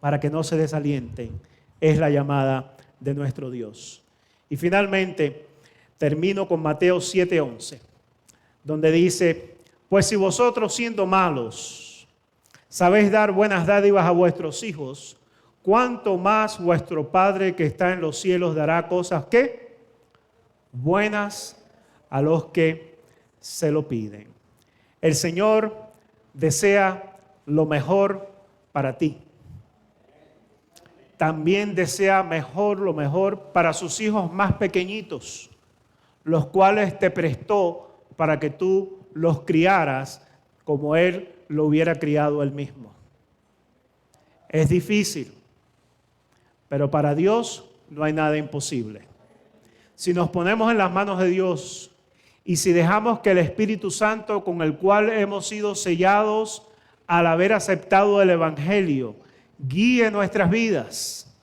Para que no se desalienten. Es la llamada de nuestro Dios. Y finalmente, termino con Mateo 7:11, donde dice, pues si vosotros siendo malos sabéis dar buenas dádivas a vuestros hijos, ¿cuánto más vuestro Padre que está en los cielos dará cosas ¿qué? Buenas a los que se lo piden. El Señor desea lo mejor para ti. También desea lo mejor para sus hijos más pequeñitos, los cuales te prestó para que tú los criaras como Él lo hubiera criado Él mismo. Es difícil, pero para Dios no hay nada imposible. Si nos ponemos en las manos de Dios y si dejamos que el Espíritu Santo con el cual hemos sido sellados al haber aceptado el Evangelio guíe nuestras vidas.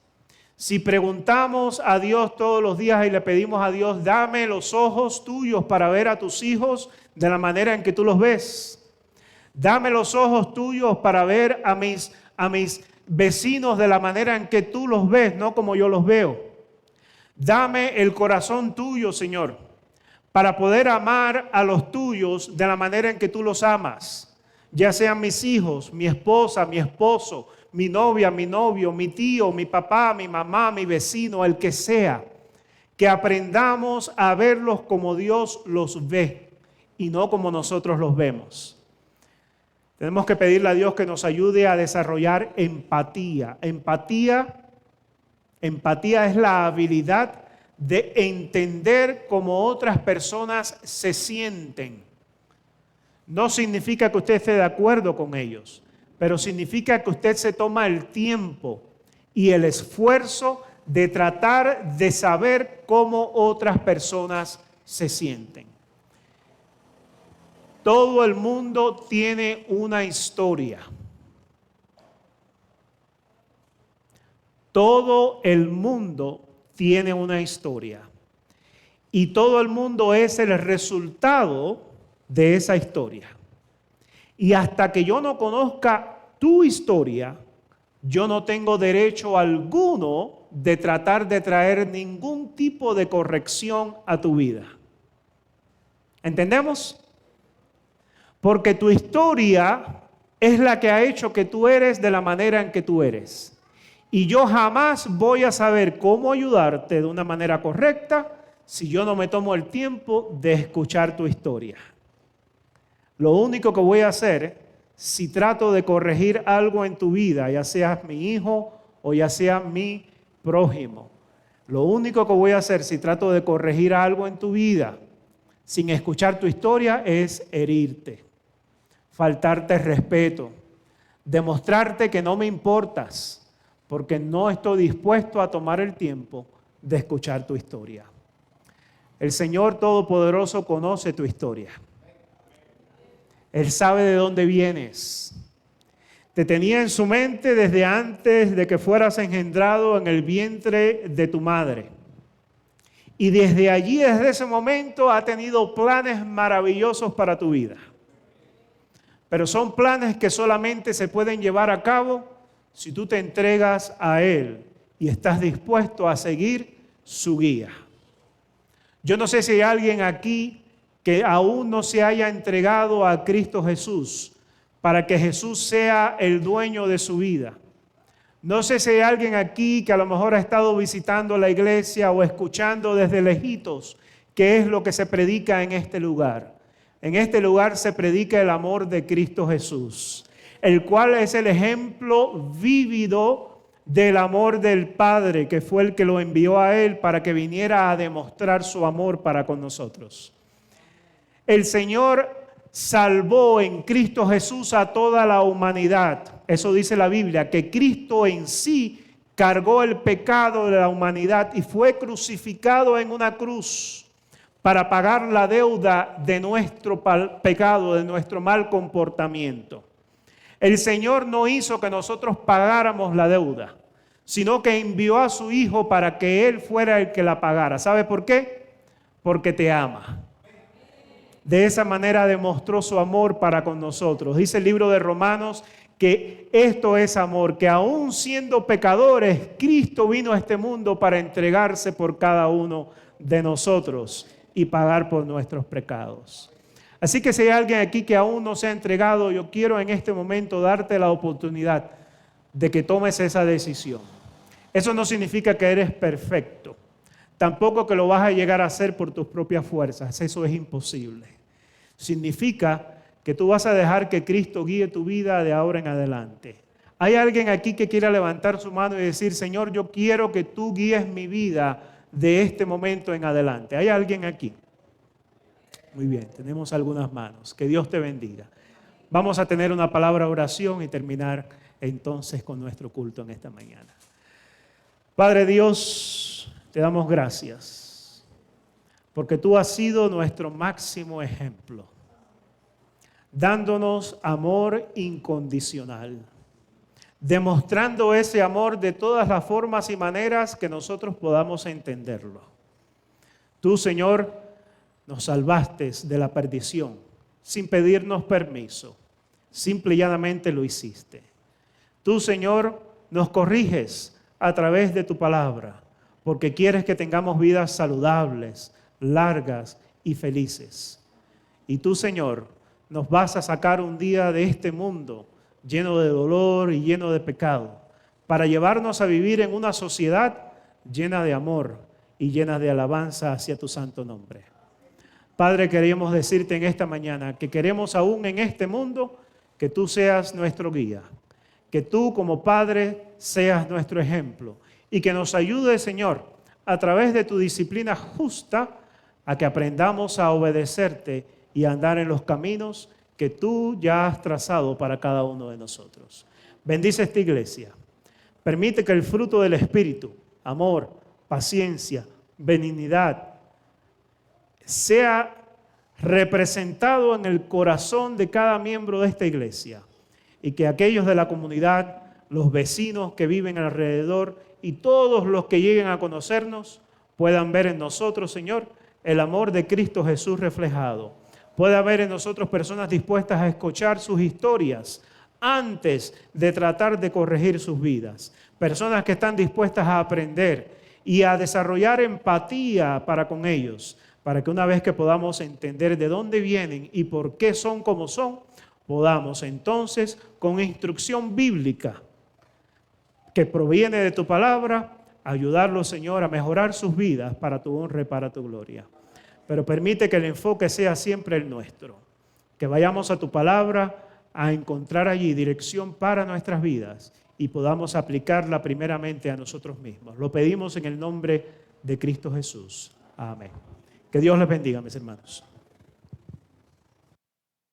Si preguntamos a Dios todos los días y le pedimos a Dios, dame los ojos tuyos para ver a tus hijos de la manera en que tú los ves. Dame los ojos tuyos para ver a mis vecinos de la manera en que tú los ves, no como yo los veo. Dame el corazón tuyo, Señor, para poder amar a los tuyos de la manera en que tú los amas. ya sean mis hijos, mi esposa, mi esposo, mi novia, mi novio, mi tío, mi papá, mi mamá, mi vecino, el que sea, que aprendamos a verlos como Dios los ve y no como nosotros los vemos. Tenemos que pedirle a Dios que nos ayude a desarrollar empatía. Empatía es la habilidad de entender cómo otras personas se sienten. No significa que usted esté de acuerdo con ellos, pero significa que usted se toma el tiempo y el esfuerzo de tratar de saber cómo otras personas se sienten. Todo el mundo tiene una historia. Todo el mundo tiene una historia. Y todo el mundo es el resultado de esa historia. Y hasta que yo no conozca tu historia, yo no tengo derecho alguno de tratar de traer ningún tipo de corrección a tu vida. ¿Entendemos? Porque tu historia es la que ha hecho que tú eres de la manera en que tú eres. Y yo jamás voy a saber cómo ayudarte de una manera correcta si yo no me tomo el tiempo de escuchar tu historia. Lo único que voy a hacer, si trato de corregir algo en tu vida, ya seas mi hijo o ya sea mi prójimo, lo único que voy a hacer si trato de corregir algo en tu vida sin escuchar tu historia es herirte, faltarte respeto, demostrarte que no me importas, porque no estoy dispuesto a tomar el tiempo de escuchar tu historia. El Señor Todopoderoso conoce tu historia. Él sabe de dónde vienes. Te tenía en su mente desde antes de que fueras engendrado en el vientre de tu madre. Y desde allí, desde ese momento, ha tenido planes maravillosos para tu vida. Pero son planes que solamente se pueden llevar a cabo si tú te entregas a Él y estás dispuesto a seguir su guía. Yo no sé si hay alguien aquí que aún no se haya entregado a Cristo Jesús para que Jesús sea el dueño de su vida. No sé si hay alguien aquí que a lo mejor ha estado visitando la iglesia o escuchando desde lejitos qué es lo que se predica en este lugar. En este lugar se predica el amor de Cristo Jesús, el cual es el ejemplo vívido del amor del Padre, que fue el que lo envió a Él para que viniera a demostrar su amor para con nosotros. El Señor salvó en Cristo Jesús a toda la humanidad. Eso dice la Biblia, que Cristo en sí cargó el pecado de la humanidad y fue crucificado en una cruz para pagar la deuda de nuestro pecado, de nuestro mal comportamiento. El Señor no hizo que nosotros pagáramos la deuda, sino que envió a su Hijo para que Él fuera el que la pagara. ¿Sabe por qué? Porque te ama. De esa manera demostró su amor para con nosotros. Dice el libro de Romanos que esto es amor, que aún siendo pecadores, Cristo vino a este mundo para entregarse por cada uno de nosotros y pagar por nuestros pecados. Así que si hay alguien aquí que aún no se ha entregado, yo quiero en este momento darte la oportunidad de que tomes esa decisión. Eso no significa que eres perfecto. Tampoco que lo vas a llegar a hacer por tus propias fuerzas. Eso es imposible. Significa que tú vas a dejar que Cristo guíe tu vida de ahora en adelante. ¿Hay alguien aquí que quiera levantar su mano y decir, Señor, yo quiero que tú guíes mi vida de este momento en adelante? ¿Hay alguien aquí? Muy bien, tenemos algunas manos. Que Dios te bendiga. Vamos a tener una palabra de oración y terminar entonces con nuestro culto en esta mañana. Padre Dios, te damos gracias porque tú has sido nuestro máximo ejemplo, dándonos amor incondicional, demostrando ese amor de todas las formas y maneras que nosotros podamos entenderlo. Tú, Señor, nos salvaste de la perdición sin pedirnos permiso, simple y llanamente lo hiciste. Tú, Señor, nos corriges a través de tu palabra, porque quieres que tengamos vidas saludables, largas y felices. Y tú, Señor, nos vas a sacar un día de este mundo lleno de dolor y lleno de pecado, para llevarnos a vivir en una sociedad llena de amor y llena de alabanza hacia tu santo nombre. Padre, queremos decirte en esta mañana que queremos aún en este mundo que tú seas nuestro guía, que tú como Padre seas nuestro ejemplo y que nos ayudes, Señor, a través de tu disciplina justa, a que aprendamos a obedecerte y a andar en los caminos que tú ya has trazado para cada uno de nosotros. Bendice esta iglesia. Permite que el fruto del Espíritu, amor, paciencia, benignidad, sea representado en el corazón de cada miembro de esta iglesia y que aquellos de la comunidad, los vecinos que viven alrededor y todos los que lleguen a conocernos puedan ver en nosotros, Señor, el amor de Cristo Jesús reflejado. Puede haber en nosotros personas dispuestas a escuchar sus historias antes de tratar de corregir sus vidas. Personas que están dispuestas a aprender y a desarrollar empatía para con ellos, para que una vez que podamos entender de dónde vienen y por qué son como son, podamos entonces, con instrucción bíblica que proviene de tu palabra, ayudarlos, Señor, a mejorar sus vidas para tu honra y para tu gloria. Pero permite que el enfoque sea siempre el nuestro, que vayamos a tu palabra a encontrar allí dirección para nuestras vidas y podamos aplicarla primeramente a nosotros mismos. Lo pedimos en el nombre de Cristo Jesús. Amén. Que Dios les bendiga, mis hermanos.